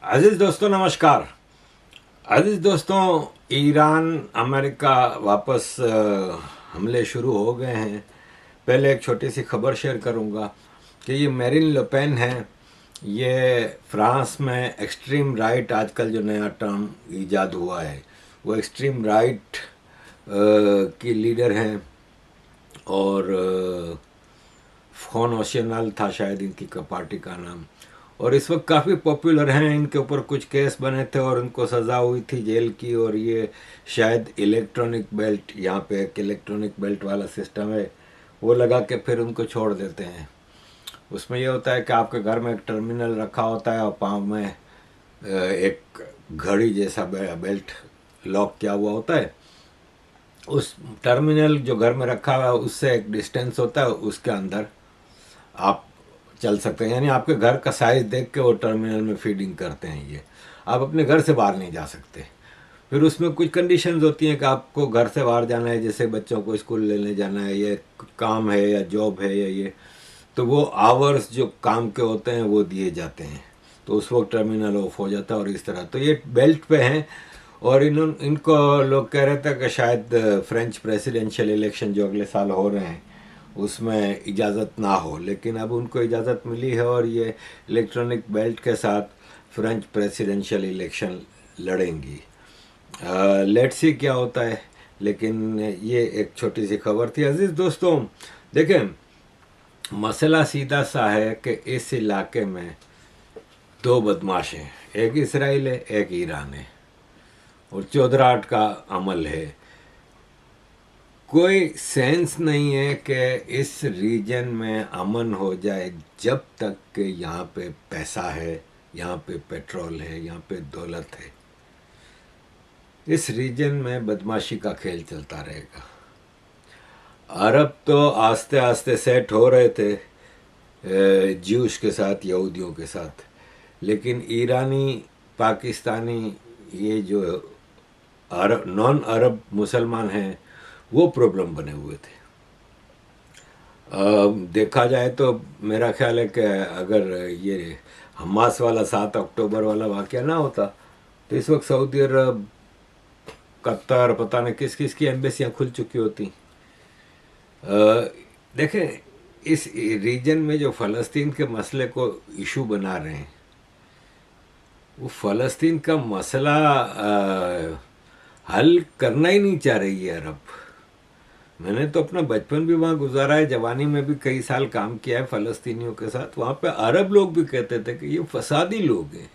अजीज दोस्तों नमस्कार। अजीज दोस्तों, ईरान अमेरिका वापस हमले शुरू हो गए हैं। पहले एक छोटी सी खबर शेयर करूंगा कि ये मैरिन ले पेन है। ये फ्रांस में एक्सट्रीम राइट, आजकल जो नया टर्म ईजाद हुआ है वो एक्सट्रीम राइट की लीडर हैं। और फोन ओशनल था शायद इनकी पार्टी का नाम, और इस वक्त काफ़ी पॉपुलर हैं। इनके ऊपर कुछ केस बने थे और इनको सज़ा हुई थी जेल की। और ये शायद इलेक्ट्रॉनिक बेल्ट, यहाँ पे एक इलेक्ट्रॉनिक बेल्ट वाला सिस्टम है, वो लगा के फिर उनको छोड़ देते हैं। उसमें ये होता है कि आपके घर में एक टर्मिनल रखा होता है और पाँव में एक घड़ी जैसा बेल्ट लॉक किया हुआ होता है। उस टर्मिनल जो घर में रखा हुआ है उससे एक डिस्टेंस होता है, उसके अंदर आप चल सकते हैं। यानी आपके घर का साइज देख के वो टर्मिनल में फीडिंग करते हैं। ये आप अपने घर से बाहर नहीं जा सकते। फिर उसमें कुछ कंडीशंस होती हैं कि आपको घर से बाहर जाना है, जैसे बच्चों को स्कूल लेने जाना है, ये काम है या जॉब है या ये, तो वो आवर्स जो काम के होते हैं वो दिए जाते हैं। तो उस वक्त टर्मिनल ऑफ हो जाता है। और इस तरह तो ये बेल्ट पे हैं। और इनको लोग कह रहे थे कि शायद फ्रेंच प्रेसिडेंशियल इलेक्शन जो अगले साल हो रहे हैं उसमें इजाज़त ना हो, लेकिन अब उनको इजाज़त मिली है और ये इलेक्ट्रॉनिक बेल्ट के साथ फ्रेंच प्रेसिडेंशियल इलेक्शन लड़ेंगी। लेट्स सी क्या होता है। लेकिन ये एक छोटी सी खबर थी। अजीज़ दोस्तों, देखें, मसला सीधा सा है कि इस इलाके में दो बदमाश हैं, एक इसराइल है एक ईरान है, और चौधराहट का अमल है। कोई सेंस नहीं है कि इस रीजन में अमन हो जाए जब तक कि यहाँ पे पैसा है, यहाँ पे पेट्रोल है, यहाँ पे दौलत है। इस रीजन में बदमाशी का खेल चलता रहेगा। अरब तो आस्ते आस्ते सेट हो रहे थे ज्यूश के साथ, यहूदियों के साथ, लेकिन ईरानी, पाकिस्तानी, ये जो अरब नॉन अरब मुसलमान हैं वो प्रॉब्लम बने हुए थे। देखा जाए तो मेरा ख्याल है कि अगर ये हमास वाला 7 अक्टूबर वाला वाक़या ना होता तो इस वक्त सऊदी अरब, कतर, पता नहीं किस किस की एम्बेसियाँ खुल चुकी होती। देखें, इस रीजन में जो फ़लस्तीन के मसले को इशू बना रहे हैं, वो फ़लस्तीन का मसला हल करना ही नहीं चाह रही है अरब। मैंने तो अपना बचपन भी वहाँ गुजारा है, जवानी में भी कई साल काम किया है फ़लस्तीनियों के साथ। वहाँ पे अरब लोग भी कहते थे कि ये फसादी लोग हैं।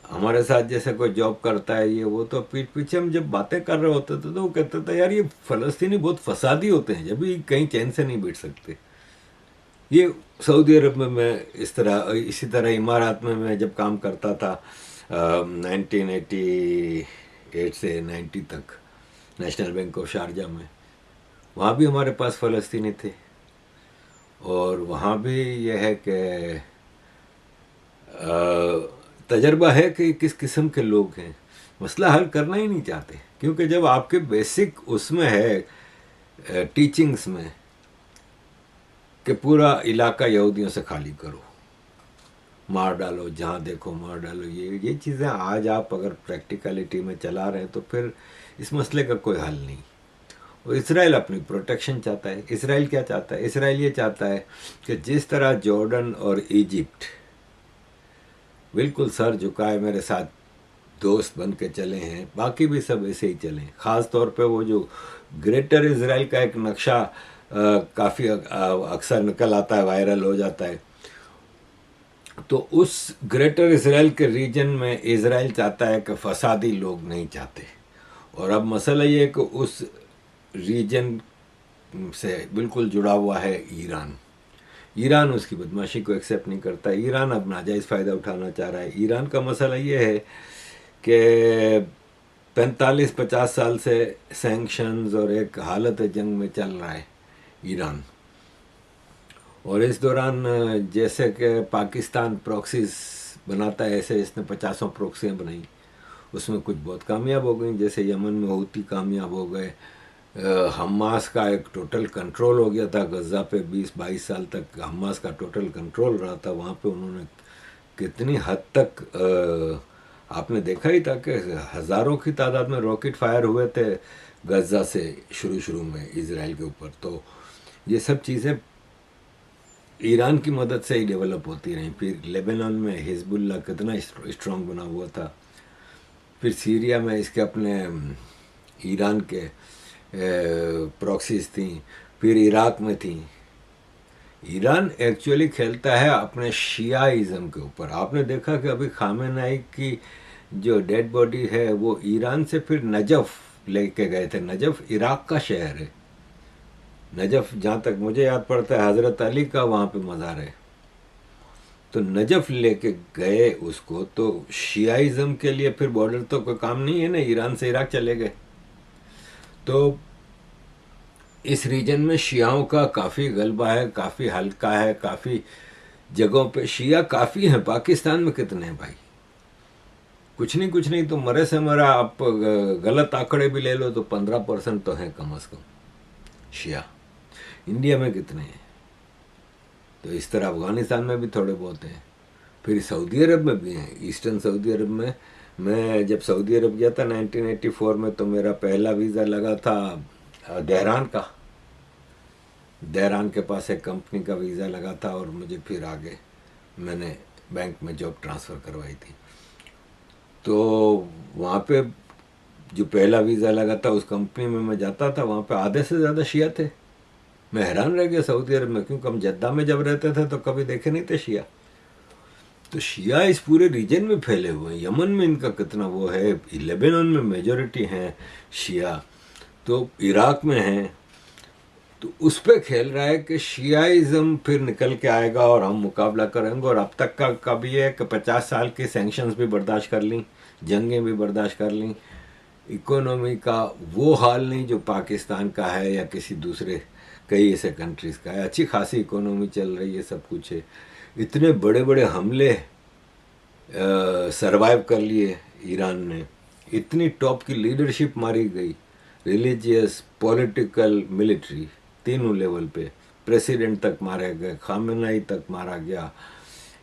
हमारे साथ जैसे कोई जॉब करता है ये वो, तो पीठ पीछे हम जब बातें कर रहे होते थे तो वो कहते थे यार ये फ़लस्तीनी बहुत फसादी होते हैं, जब भी कहीं चैन से नहीं बैठ सकते। ये सऊदी अरब में मैं इसी तरह इमारात में मैं जब काम करता था 1988 से 90 तक नेशनल बैंक ऑफ शारजा में, वहाँ भी हमारे पास फ़लस्तीनी थे। और वहाँ भी यह है कि तजर्बा है कि किस किस्म के लोग हैं, मसला हल करना ही नहीं चाहते। क्योंकि जब आपके बेसिक उसमें है टीचिंग्स में कि पूरा इलाका यहूदियों से खाली करो, मार डालो, जहाँ देखो मार डालो, ये चीज़ें आज आप अगर प्रैक्टिकलिटी में चला रहे हैं तो फिर इस मसले का कोई हल नहीं। और इसराइल अपनी प्रोटेक्शन चाहता है। इसराइल क्या चाहता है? इसराइल ये चाहता है कि जिस तरह जॉर्डन और इजिप्ट बिल्कुल सर झुकाए मेरे साथ दोस्त बन के चले हैं, बाकी भी सब ऐसे ही चलें। ख़ास तौर पे वो जो ग्रेटर इसराइल का एक नक्शा काफ़ी अक्सर निकल आता है, वायरल हो जाता है, तो उस ग्रेटर इसराइल के रीजन में इसराइल चाहता है कि फसादी लोग नहीं चाहते। और अब मसला ये है कि उस रीजन से बिल्कुल जुड़ा हुआ है ईरान। ईरान उसकी बदमाशी को एक्सेप्ट नहीं करता। ईरान अब नाजायज़ फ़ायदा उठाना चाह रहा है। ईरान का मसला ये है कि 45-50 साल से सैंक्शंस और एक हालत जंग में चल रहा है ईरान। और इस दौरान जैसे कि पाकिस्तान प्रॉक्सीज बनाता है, ऐसे इसने 50 प्रॉक्सियाँ बनाई। उसमें कुछ बहुत कामयाब हो गई, जैसे यमन में हूती कामयाब हो गए। हमास का एक टोटल कंट्रोल हो गया था गज़ा पे। 20-22 साल तक हमास का टोटल कंट्रोल रहा था। वहाँ पे उन्होंने कितनी हद तक आपने देखा ही था कि हज़ारों की तादाद में रॉकेट फायर हुए थे गजा से शुरू में इजराइल के ऊपर। तो ये सब चीज़ें ईरान की मदद से ही डेवलप होती रहीं। फिर लेबनान में हिजबुल्ला कितना स्ट्रांग बना हुआ था। फिर सीरिया में इसके अपने ईरान के प्रॉक्सीज थी। फिर इराक में थी। ईरान एक्चुअली खेलता है अपने शियाइज़म के ऊपर। आपने देखा कि अभी खामेनेई की जो डेड बॉडी है वो ईरान से फिर नजफ लेके गए थे। नजफ इराक का शहर है। नजफ जहाँ तक मुझे याद पड़ता है हज़रत अली का वहाँ पे मज़ार है। तो नजफ लेके गए उसको, तो शियाइज़म के लिए फिर बॉर्डर तो कोई काम नहीं है ना, ईरान से इराक चले गए। तो इस रीजन में शियाओं का काफ़ी गलबा है, काफ़ी हल्का है, काफ़ी जगहों पे शिया काफ़ी हैं। पाकिस्तान में कितने हैं भाई? कुछ नहीं तो मरे से मरा, आप गलत आंकड़े भी ले लो तो 15% तो हैं कम से कम शिया। इंडिया में कितने हैं? तो इस तरह अफ़गानिस्तान में भी थोड़े बहुत हैं। फिर सऊदी अरब में भी हैं। ईस्टर्न सऊदी अरब में मैं जब सऊदी अरब गया था 1984 में, तो मेरा पहला वीज़ा लगा था देहरान का। देहरान के पास एक कंपनी का वीज़ा लगा था और मुझे फिर आगे मैंने बैंक में जॉब ट्रांसफ़र करवाई थी। तो वहाँ पे जो पहला वीज़ा लगा था उस कंपनी में मैं जाता था, वहाँ पे आधे से ज़्यादा शिया थे। मैं हैरान रह गया सऊदी अरब में, क्योंकि हम जद्दा में जब रहते थे तो कभी देखे नहीं थे शिया। तो शिया इस पूरे रीजन में फैले हुए हैं। यमन में इनका कितना वो है, लेबनान में मेजॉरिटी हैं शिया, तो इराक में हैं। तो उस पर खेल रहा है कि शियाइज़म फिर निकल के आएगा और हम मुकाबला करेंगे। और अब तक का भी है कि 50 साल के सैंक्शंस भी बर्दाश्त कर लीं, जंगें भी बर्दाश्त कर लीं, इकोनॉमी का वो हाल नहीं जो पाकिस्तान का है या किसी दूसरे कई ऐसे कंट्रीज़ का है। अच्छी खासी इकोनॉमी चल रही है, सब कुछ है। इतने बड़े बड़े हमले सरवाइव कर लिए ईरान ने, इतनी टॉप की लीडरशिप मारी गई, रिलीजियस, पॉलिटिकल, मिलिट्री, तीनों लेवल पे। प्रेसिडेंट तक मारे गए, खामेनेई तक मारा गया,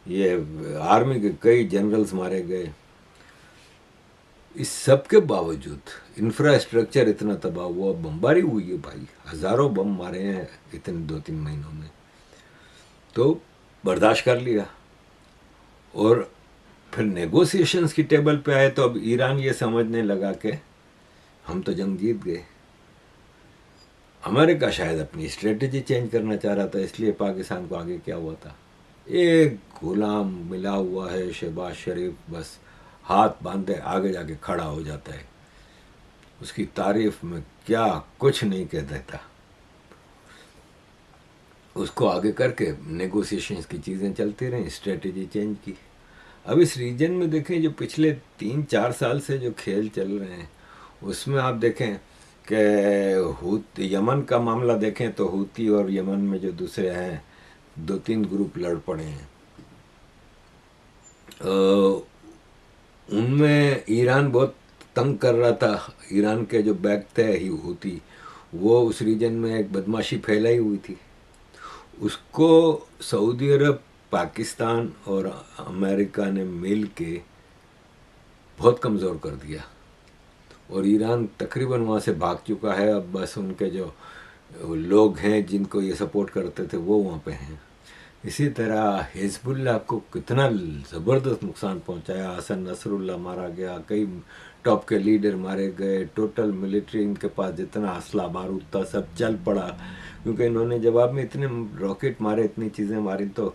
ये आर्मी के कई जनरल्स मारे गए। इस सब के बावजूद इंफ्रास्ट्रक्चर इतना तबाह हुआ, बमबारी हुई है भाई, हज़ारों बम मारे हैं इतने 2-3 महीनों में। तो बर्दाश्त कर लिया और फिर नेगोशिएशंस की टेबल पे आए तो अब ईरान ये समझने लगा कि हम तो जंग जीत गए। अमेरिका शायद अपनी स्ट्रेटजी चेंज करना चाह रहा था, इसलिए पाकिस्तान को आगे क्या हुआ था, एक गुलाम मिला हुआ है शहबाज शरीफ, बस हाथ बांधे आगे जाके खड़ा हो जाता है। उसकी तारीफ में क्या कुछ नहीं कह देता। उसको आगे करके नेगोशिएशंस की चीज़ें चलती रहीं, स्ट्रेटजी चेंज की। अब इस रीजन में देखें जो पिछले 3-4 साल से जो खेल चल रहे हैं उसमें आप देखें कि यमन का मामला देखें तो हूती और यमन में जो दूसरे हैं 2-3 ग्रुप लड़ पड़े हैं। उनमें ईरान बहुत तंग कर रहा था। ईरान के जो बैक थे ही हूती, वो उस रीजन में एक बदमाशी फैलाई हुई थी। उसको सऊदी अरब, पाकिस्तान और अमेरिका ने मिल के बहुत कमज़ोर कर दिया और ईरान तकरीबन वहाँ से भाग चुका है। अब बस उनके जो लोग हैं जिनको ये सपोर्ट करते थे वो वहाँ पे हैं। इसी तरह हिजबुल्लाह को कितना ज़बरदस्त नुकसान पहुँचाया। हसन नसरुल्लाह मारा गया, कई टॉप के लीडर मारे गए, टोटल मिलिट्री इनके पास जितना असला बारूद था सब जल पड़ा, क्योंकि इन्होंने जवाब में इतने रॉकेट मारे, इतनी चीज़ें मारी। तो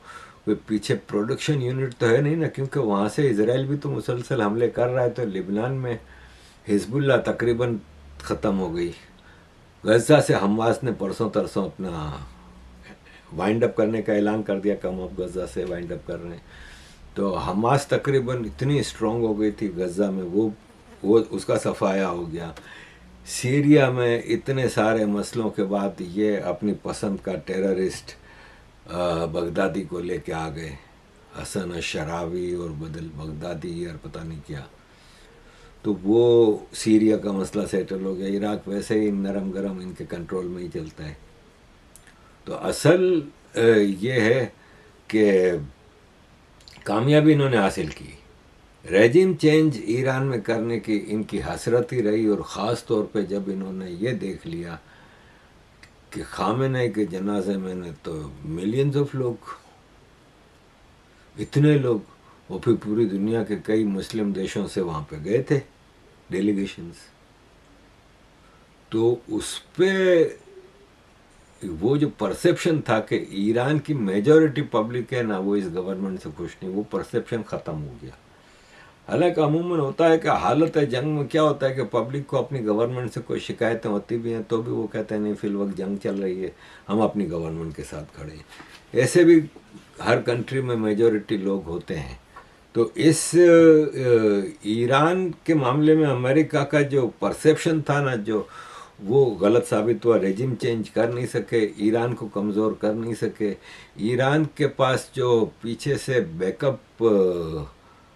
कोई पीछे प्रोडक्शन यूनिट तो है नहीं ना, क्योंकि वहाँ से इजराइल भी तो मुसलसल हमले कर रहा है। तो लेबनान में हिजबुल्लाह तकरीबन ख़त्म हो गई। गजा से हमास ने परसों तरसों अपना वाइंड अप करने का ऐलान कर दिया, कम ऑफ गजा से वाइंड अप कर रहे हैं। तो हमास तकरीबन इतनी स्ट्रांग हो गई थी गजा में, वो उसका सफाया हो गया। सीरिया में इतने सारे मसलों के बाद ये अपनी पसंद का टेररिस्ट बगदादी को लेके आ गए, हसन शरावी और बदल बगदादी और पता नहीं क्या। तो वो सीरिया का मसला सेटल हो गया। इराक वैसे ही नरम गरम इनके कंट्रोल में ही चलता है। तो असल ये है कि कामयाबी इन्होंने हासिल की। रेजिम चेंज ईरान में करने की इनकी हसरत ही रही, और ख़ास तौर पे जब इन्होंने ये देख लिया कि खामेनेई के जनाजे में ने तो मिलियंस ऑफ लोग, इतने लोग, वो फिर पूरी दुनिया के कई मुस्लिम देशों से वहाँ पे गए थे डेलीगेशंस, तो उस पे वो जो परसेप्शन था कि ईरान की मेजॉरिटी पब्लिक है ना वो इस गवर्नमेंट से खुश नहीं, वो परसेप्शन ख़त्म हो गया। हालांकि अमूमन होता है कि हालत जंग में क्या होता है कि पब्लिक को अपनी गवर्नमेंट से कोई शिकायतें होती भी हैं तो भी वो कहते हैं नहीं फिल वक्त जंग चल रही है, हम अपनी गवर्नमेंट के साथ खड़े हैं। ऐसे भी हर कंट्री में मेजॉरिटी लोग होते हैं। तो इस ईरान के मामले में अमेरिका का जो परसेप्शन था ना, जो वो गलत साबित हुआ। रेजिम चेंज कर नहीं सके, ईरान को कमज़ोर कर नहीं सके। ईरान के पास जो पीछे से बैकअप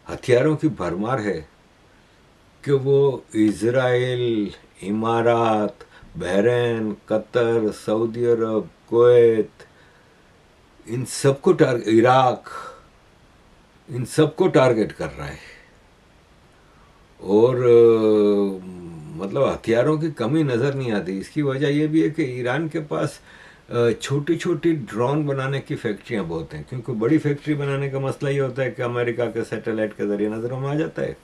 हथियारों की भरमार है कि वो इज़राइल, इमारात, बहरीन, कतर, सऊदी अरब, कुवैत, इन सबको इराक, इन सबको टारगेट कर रहा है। और मतलब हथियारों की कमी नज़र नहीं आती। इसकी वजह यह भी है कि ईरान के पास छोटी छोटी ड्रोन बनाने की फैक्ट्रियां बहुत हैं, क्योंकि बड़ी फैक्ट्री बनाने का मसला ये होता है कि अमेरिका के सैटेलाइट के ज़रिए नज़रों में आ जाता है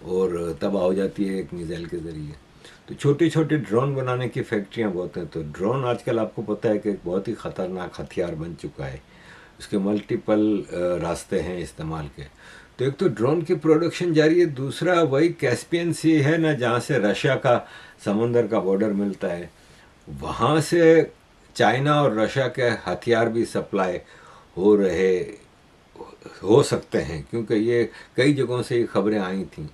और तबाह हो जाती है एक मिसाइल के ज़रिए। तो छोटी छोटी ड्रोन बनाने की फैक्ट्रियां बहुत हैं। तो ड्रोन आजकल आपको पता है कि एक बहुत ही ख़तरनाक हथियार बन चुका है, उसके मल्टीपल रास्ते हैं इस्तेमाल के। तो एक तो ड्रोन की प्रोडक्शन जारी है, दूसरा वही कैस्पियन सी है ना जहाँ से रशिया का समंदर का बॉर्डर मिलता है, वहाँ से चाइना और रशिया के हथियार भी सप्लाई हो सकते हैं, क्योंकि ये कई जगहों से ये खबरें आई थी।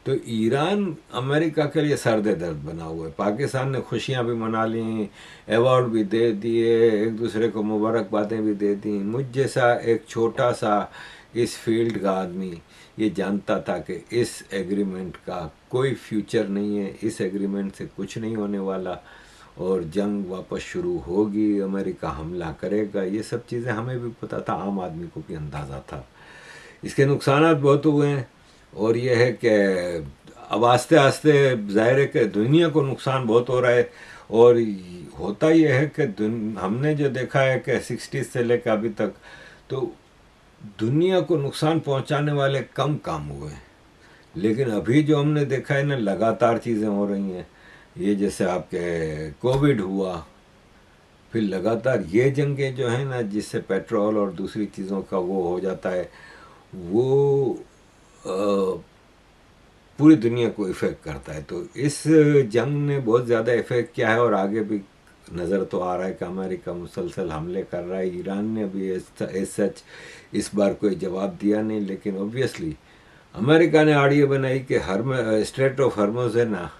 तो ईरान अमेरिका के लिए सर्द दर्द बना हुआ है। पाकिस्तान ने खुशियां भी मना ली, अवार्ड भी दे दिए, एक दूसरे को मुबारकबादें भी दे दी। मुझ जैसा एक छोटा सा इस फील्ड का आदमी ये जानता था कि इस एग्रीमेंट का कोई फ्यूचर नहीं है, इस एग्रीमेंट से कुछ नहीं होने वाला और जंग वापस शुरू होगी, अमेरिका हमला करेगा। ये सब चीज़ें हमें भी पता था, आम आदमी को भी अंदाज़ा था। इसके नुकसान बहुत हुए हैं, और ये है कि अब आस्ते आस्ते ज़ाहिर है कि दुनिया को नुकसान बहुत हो रहा है। और होता यह है कि हमने जो देखा है कि 60 से लेकर अभी तक तो दुनिया को नुकसान पहुंचाने वाले कम काम हुए हैं, लेकिन अभी जो हमने देखा है ना लगातार चीज़ें हो रही हैं। ये जैसे आपके कोविड हुआ, फिर लगातार ये जंगें जो हैं ना जिससे पेट्रोल और दूसरी चीज़ों का वो हो जाता है, वो पूरी दुनिया को इफ़ेक्ट करता है। तो इस जंग ने बहुत ज़्यादा इफ़ेक्ट किया है, और आगे भी नज़र तो आ रहा है कि अमेरिका मुसलसल हमले कर रहा है। ईरान ने भी एज सच इस बार कोई जवाब दिया नहीं, लेकिन ऑब्वियसली अमेरिका ने आड़ियाँ बनाई कि स्ट्रेट ऑफ हॉर्मुज़ है ना,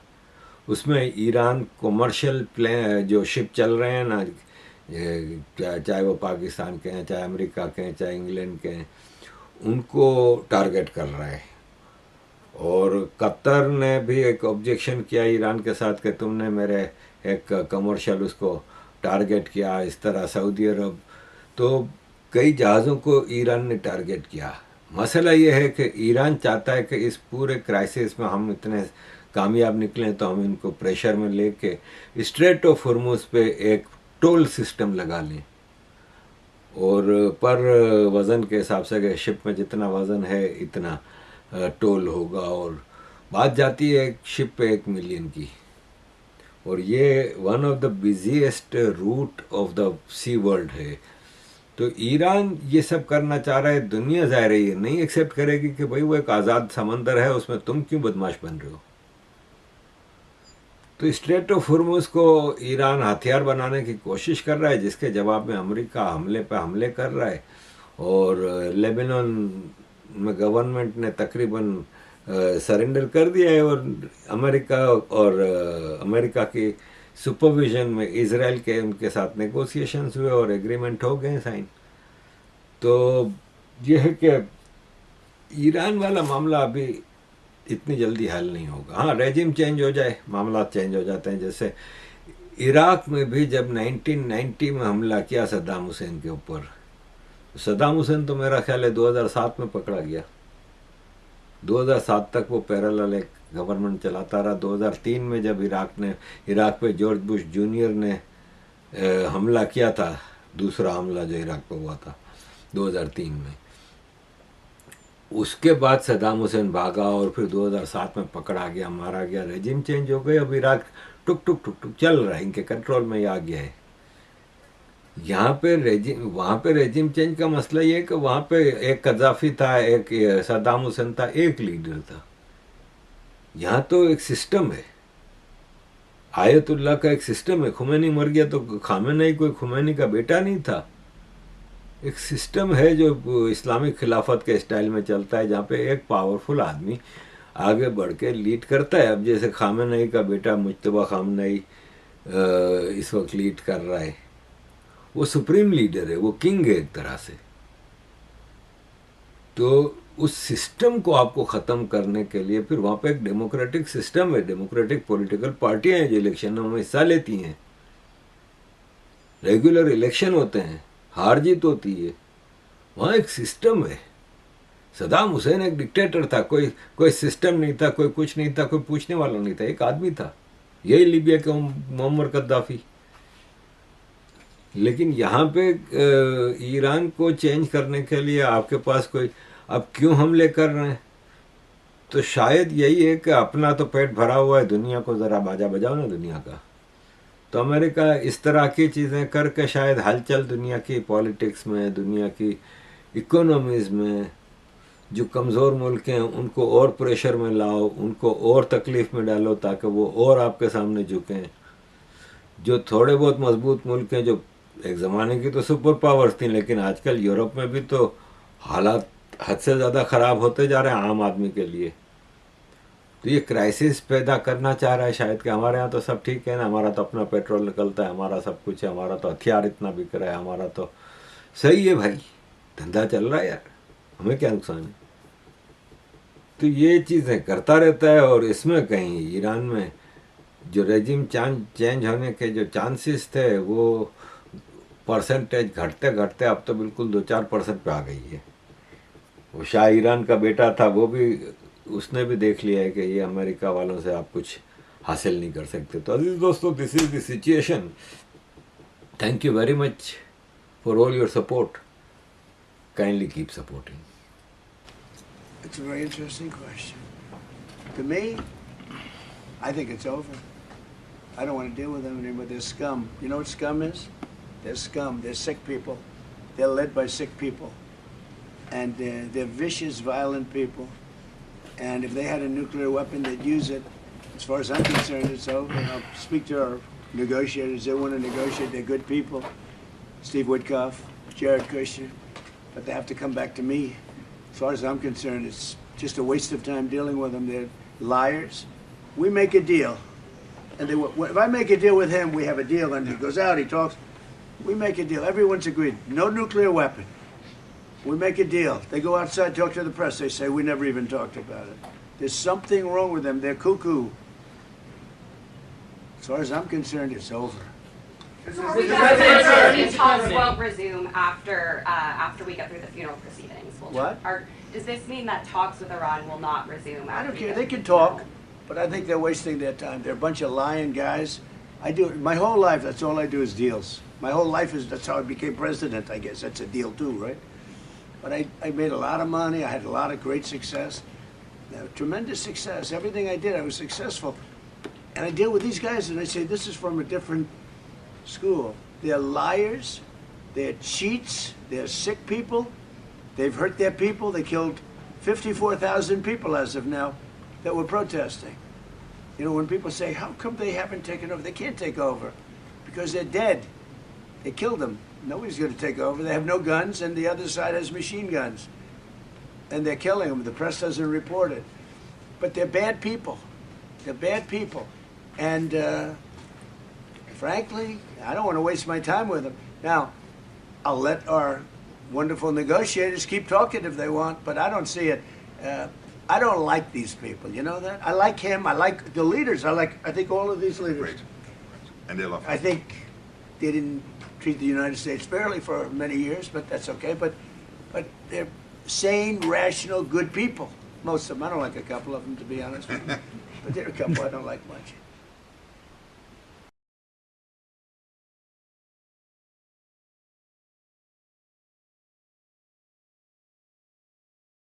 उसमें ईरान कमर्शियल प्लेन जो शिप चल रहे हैं ना, चाहे वो पाकिस्तान के हैं, चाहे अमेरिका के हैं, चाहे इंग्लैंड के हैं, उनको टारगेट कर रहा है। और कतर ने भी एक ऑब्जेक्शन किया ईरान के साथ कि तुमने मेरे एक कमर्शियल उसको टारगेट किया इस तरह। सऊदी अरब, तो कई जहाज़ों को ईरान ने टारगेट किया। मसला ये है कि ईरान चाहता है कि इस पूरे क्राइसिस में हम इतने कामयाब निकलें तो हम इनको प्रेशर में लेके स्ट्रेट ऑफ हॉर्मुज़ पे एक टोल सिस्टम लगा लें, और पर वज़न के हिसाब से कि शिप में जितना वज़न है इतना टोल होगा। और बात जाती है एक शिप पे 1 मिलियन की, और ये one of the busiest route of the sea world है। तो ईरान ये सब करना चाह रहा है। दुनिया ज़ाहिर है नहीं एक्सेप्ट करेगी कि भाई वो एक आज़ाद समंदर है, उसमें तुम क्यों बदमाश बन रहे हो। तो स्ट्रेट ऑफ हॉर्मुज़ को ईरान हथियार बनाने की कोशिश कर रहा है, जिसके जवाब में अमेरिका हमले पर हमले कर रहा है। और लेबनान में गवर्नमेंट ने तकरीबन सरेंडर कर दिया है, और अमेरिका की सुपरविजन में इज़राइल के उनके साथ नेगोशिएशंस हुए और एग्रीमेंट हो गए साइन। तो यह है कि ईरान वाला मामला अभी इतनी जल्दी हल नहीं होगा। हाँ, रेजिम चेंज हो जाए, मामला चेंज हो जाते हैं। जैसे इराक में भी जब 1990 में हमला किया सद्दाम हुसैन के ऊपर, सद्दाम हुसैन तो मेरा ख्याल है 2007 में पकड़ा गया। 2007 तक वो पैरेलल एक गवर्नमेंट चलाता रहा। 2003 में जब इराक पे जॉर्ज बुश जूनियर ने हमला किया था, दूसरा हमला जो इराक पे हुआ था 2003 में, उसके बाद सद्दाम हुसैन भागा और फिर 2007 में पकड़ा गया, मारा गया, रेजिम चेंज हो गई, अब इराक टुक टुक टुक टुक चल रहा है, इनके कंट्रोल में ही आ गया है। यहाँ पे वहाँ पे रेजिम चेंज का मसला ये है कि वहाँ पे एक कद्दाफी था, एक सद्दाम हुसैन था, एक लीडर था। यहाँ तो एक सिस्टम है, आयतुल्लाह का एक सिस्टम है। खुमैनी मर गया तो खामेनेई कोई खुमैनी का बेटा नहीं था। एक सिस्टम है जो इस्लामिक खिलाफत के स्टाइल में चलता है, जहाँ पे एक पावरफुल आदमी आगे बढ़ के लीड करता है। अब जैसे खामेनेई का बेटा मुज्तबा खामेनेई इस वक्त लीड कर रहा है, वो सुप्रीम लीडर है, वो किंग है एक तरह से। तो उस सिस्टम को आपको ख़त्म करने के लिए फिर वहाँ पे एक डेमोक्रेटिक सिस्टम है, डेमोक्रेटिक पॉलिटिकल पार्टियाँ हैं जो इलेक्शनों में हिस्सा लेती हैं, रेगुलर इलेक्शन होते हैं, हार जीत होती है, वहाँ एक सिस्टम है। सद्दाम हुसैन एक डिक्टेटर था, कोई सिस्टम नहीं था, कोई कुछ नहीं था, कोई पूछने वाला नहीं था, एक आदमी था। यही लीबिया के मुअम्मर कद्दाफी। लेकिन यहाँ पे ईरान को चेंज करने के लिए आपके पास कोई, अब क्यों हमले कर रहे हैं? तो शायद यही है कि अपना तो पेट भरा हुआ है, दुनिया को ज़रा बाजा बजाओ ना दुनिया का। तो अमेरिका इस तरह की चीज़ें करके शायद हलचल दुनिया की पॉलिटिक्स में, दुनिया की इकोनॉमीज़ में, जो कमज़ोर मुल्क हैं उनको और प्रेशर में लाओ, उनको और तकलीफ़ में डालो ताकि वो और आपके सामने झुकें। जो थोड़े बहुत मजबूत मुल्क हैं, जो एक ज़माने की तो सुपर पावर्स थी, लेकिन आजकल यूरोप में भी तो हालात हद से ज़्यादा ख़राब होते जा रहे हैं आम आदमी के लिए। तो ये क्राइसिस पैदा करना चाह रहा है शायद कि हमारे यहाँ तो सब ठीक है ना, हमारा तो अपना पेट्रोल निकलता है, हमारा सब कुछ है, हमारा तो हथियार इतना बिक रहा है, हमारा तो सही है भाई, धंधा चल रहा है यार, हमें क्या नुकसान है। तो ये चीज़ें करता रहता है। और इसमें कहीं ईरान में जो रेजिम चेंज होने के जो चांसेस थे, वो परसेंटेज घटते घटते अब तो बिल्कुल 2-4% पे आ गई है। वो शाह ईरान का बेटा था, वो भी, उसने भी देख लिया है कि ये अमेरिका वालों से आप कुछ हासिल नहीं कर सकते। तो अजीज दोस्तों, this is the situation. Thank you very much for all your support. Kindly keep supporting. It's a very interesting question. To me, I think it's over. I don't want to deal with them anymore. They're scum. You know what scum is? They're scum. They're sick people. They're led by sick people. And they're vicious, violent people. And if they had a nuclear weapon, they'd use it. As far as I'm concerned, it's over. And I'll speak to our negotiators. They want to negotiate. They're good people. Steve Witkoff, Jared Kushner. But they have to come back to me. As far as I'm concerned, it's just a waste of time dealing with them. They're liars. We make a deal. And if I make a deal with him, we have a deal. And he goes out, he talks. We make a deal. Everyone's agreed. No nuclear weapon. We make a deal. They go outside, talk to the press. They say, we never even talked about it. There's something wrong with them. They're cuckoo. As far as I'm concerned, it's over. So are we saying talks won't resume after we get through the funeral proceedings? What? Does this mean that talks with Iran will not resume? I don't care. They can talk, but I think they're wasting their time. They're a bunch of lying guys. My whole life, that's all I do is deals. My whole life that's how I became president, I guess. That's a deal too, right? But I made a lot of money. I had a lot of great success. Tremendous success. Everything I did, I was successful. And I deal with these guys and I say, this is from a different school. They're liars. They're cheats. They're sick people. They've hurt their people. They killed 54,000 people as of now that were protesting. You know, when people say, how come they haven't taken over? They can't take over because they're dead. They killed them. Nobody's going to take over. They have no guns, and the other side has machine guns. And they're killing them. The press doesn't report it. But they're bad people. They're bad people. And frankly, I don't want to waste my time with them. Now, I'll let our wonderful negotiators keep talking if they want, but I don't see it. I don't like these people. You know that? I like him. I like the leaders. I think all of these leaders. Great. And they love I think they didn't treat the United States fairly for many years, but that's okay. But they're sane, rational, good people. Most of them. I don't like a couple of them, to be honest with you. But there are a couple I don't like much.